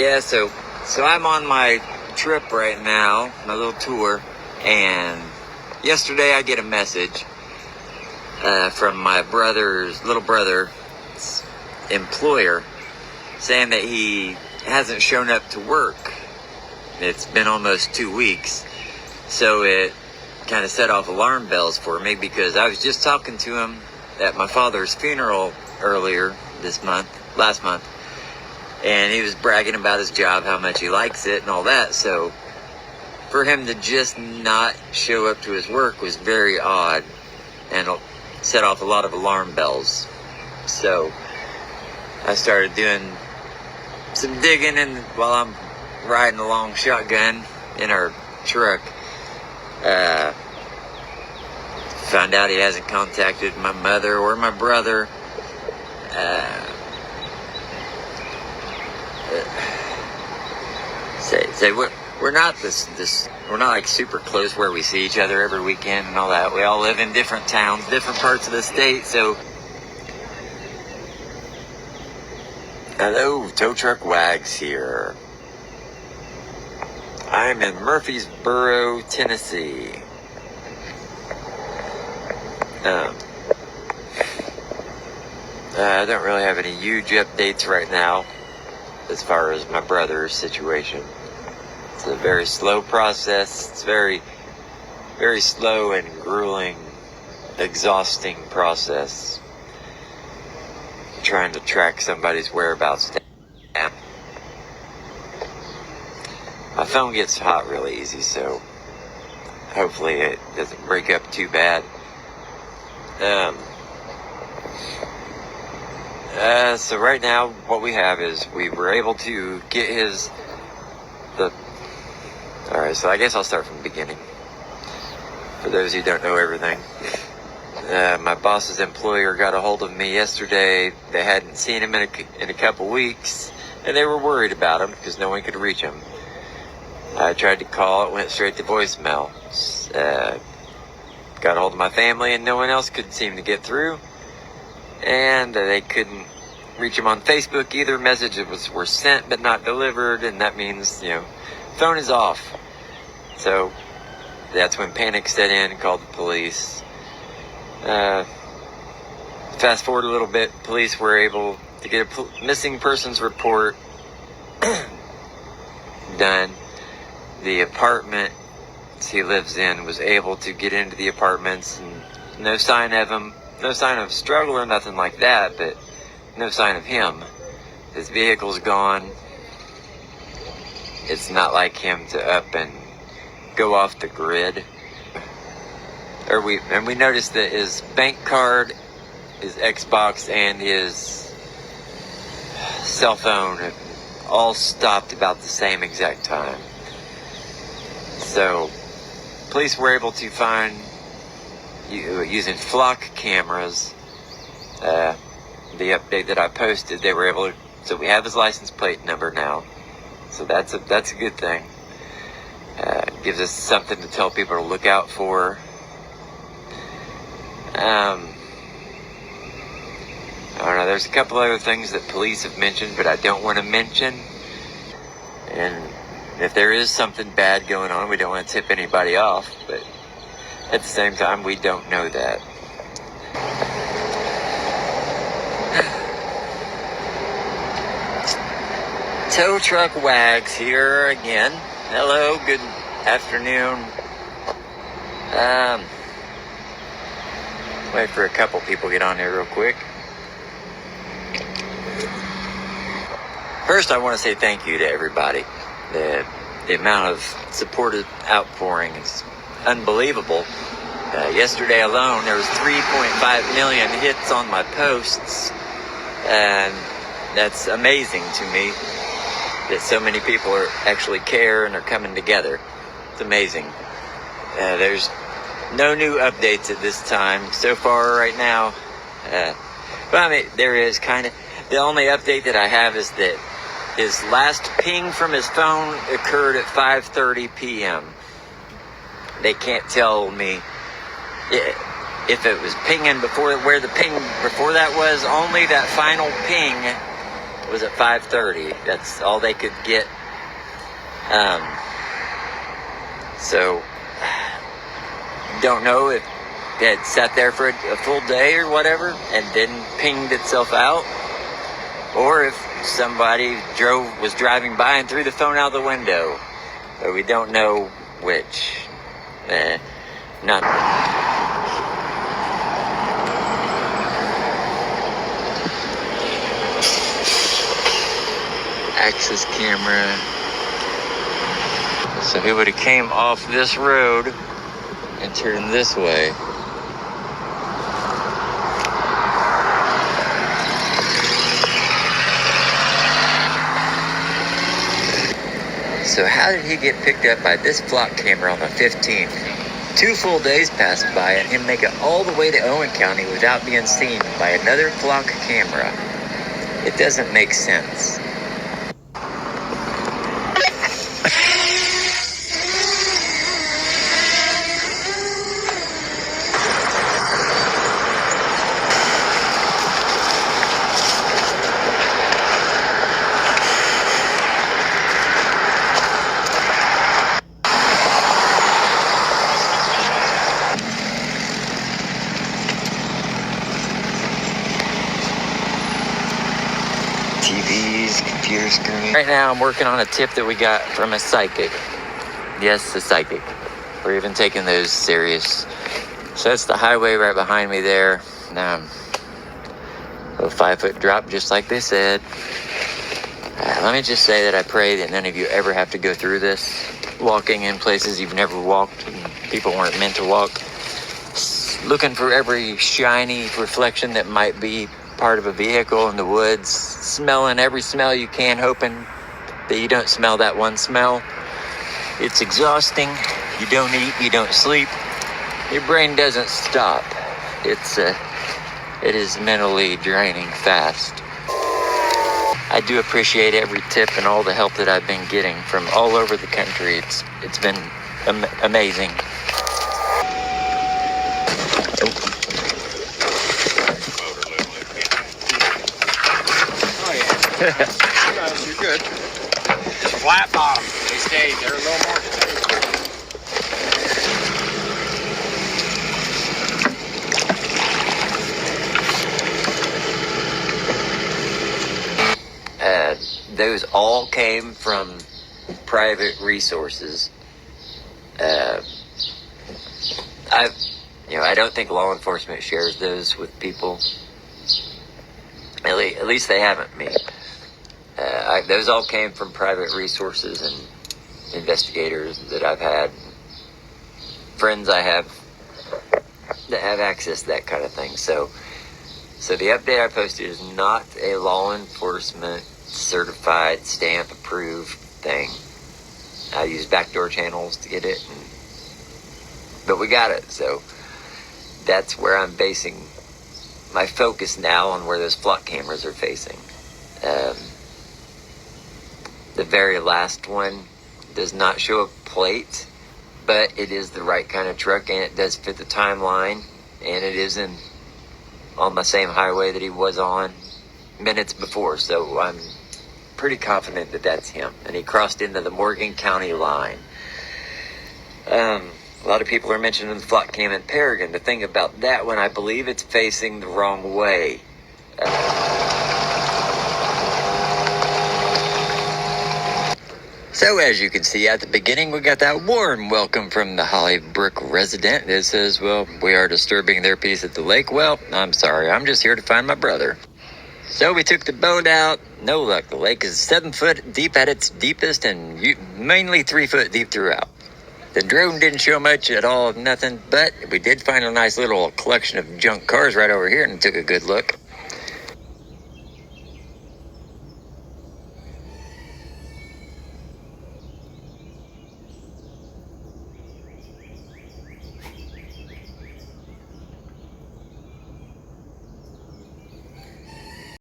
So I'm on my trip right now, my little tour, and yesterday I get a message from my little brother's employer saying that he hasn't shown up to work. It's been almost 2 weeks, so it kind of set off alarm bells for me, because I was just talking to him at my father's funeral earlier last month, and he was bragging about his job, how much he likes it and all that. So for him to just not show up to his work was very odd and set off a lot of alarm bells. So I started doing some digging, and while I'm riding along shotgun in our truck, found out he hasn't contacted my mother or my brother. We're not we're not like super close where we see each other every weekend and all that. We all live in different towns, different parts of the state. So hello, tow truck Wags here. I'm in Murfreesboro, Tennessee. I don't really have any huge updates right now as far as my brother's situation. It's a very slow process. It's very, very slow and grueling, exhausting process, trying to track somebody's whereabouts down. My phone gets hot really easy, so hopefully it doesn't break up too bad. So right now what we have is we were able to get alright, so I guess I'll start from the beginning. For those who don't know everything. My boss's employer got a hold of me yesterday. They hadn't seen him in a couple weeks, and they were worried about him because no one could reach him. I tried to call, it went straight to voicemail. Got a hold of my family, and no one else could seem to get through. And they couldn't reach him on Facebook either. Messages were sent but not delivered, and that means, phone is off. So that's when panic set in, called the police. Fast forward a little bit, police were able to get a missing persons report done. The apartment he lives in was able to get into the apartments, and no sign of him, no sign of struggle or nothing like that, but no sign of him. His vehicle's gone. It's not like him to up and go off the grid. And we noticed that his bank card, his Xbox, and his cell phone have all stopped about the same exact time. So police were able to find, using flock cameras, the update that I posted, they were able to, so we have his license plate number now. So that's a good thing. Gives us something to tell people to look out for. I don't know, there's a couple other things that police have mentioned, but I don't want to mention. And if there is something bad going on, we don't want to tip anybody off, but at the same time, we don't know that. Tow truck Wags here again. Hello, good afternoon. Wait for a couple people to get on here real quick. First, I want to say thank you to everybody. The amount of supportive outpouring is unbelievable. Yesterday alone, there was 3.5 million hits on my posts, and that's amazing to me that so many people actually care and are coming together. It's amazing. There's no new updates at this time so far right now. But I mean, there is kind of. The only update that I have is that his last ping from his phone occurred at 5:30 p.m. They can't tell me if it was pinging before, where the ping before that was. Only that final ping was at 5:30. That's all they could get. So don't know if it had sat there for a full day or whatever and then pinged itself out, or if somebody was driving by and threw the phone out the window. But we don't know which. Not. Access camera. So he would have came off this road and turned this way. So how did he get picked up by this flock camera on the 15th? 2 full days passed by and him make it all the way to Owen County without being seen by another flock camera. It doesn't make sense. TVs, computer screen. Right now I'm working on a tip that we got from a psychic. Yes, a psychic. We're even taking those serious. So that's the highway right behind me there. A 5-foot drop just like they said. Let me just say that I pray that none of you ever have to go through this. Walking in places you've never walked and people weren't meant to walk. Looking for every shiny reflection that might be part of a vehicle in the woods, smelling every smell you can, hoping that you don't smell that one smell. It's exhausting. You don't eat, you don't sleep. Your brain doesn't stop. It is mentally draining fast. I do appreciate every tip and all the help that I've been getting from all over the country. It's been amazing. You're good. Just flat bottom. They stay. They're a little more stable. Those all came from private resources. I don't think law enforcement shares those with people. At least they haven't me. Those all came from private resources and investigators that I've had, friends I have that have access to that kind of thing. So the update I posted is not a law enforcement certified, stamp approved thing. I use backdoor channels to get it, but we got it. So that's where I'm basing my focus now, on where those flock cameras are facing. The very last one does not show a plate, but it is the right kind of truck and it does fit the timeline, and it is on the same highway that he was on minutes before. So I'm pretty confident that that's him, and he crossed into the Morgan County line. A lot of people are mentioning the flock cam in Paragon. The thing about that one, I believe it's facing the wrong way. So as you can see at the beginning, we got that warm welcome from the Hollybrook resident. It says, well, we are disturbing their peace at the lake. Well, I'm sorry. I'm just here to find my brother. So we took the boat out. No luck. The lake is 7 foot deep at its deepest and mainly 3 foot deep throughout. The drone didn't show much at all, nothing, but we did find a nice little collection of junk cars right over here and took a good look.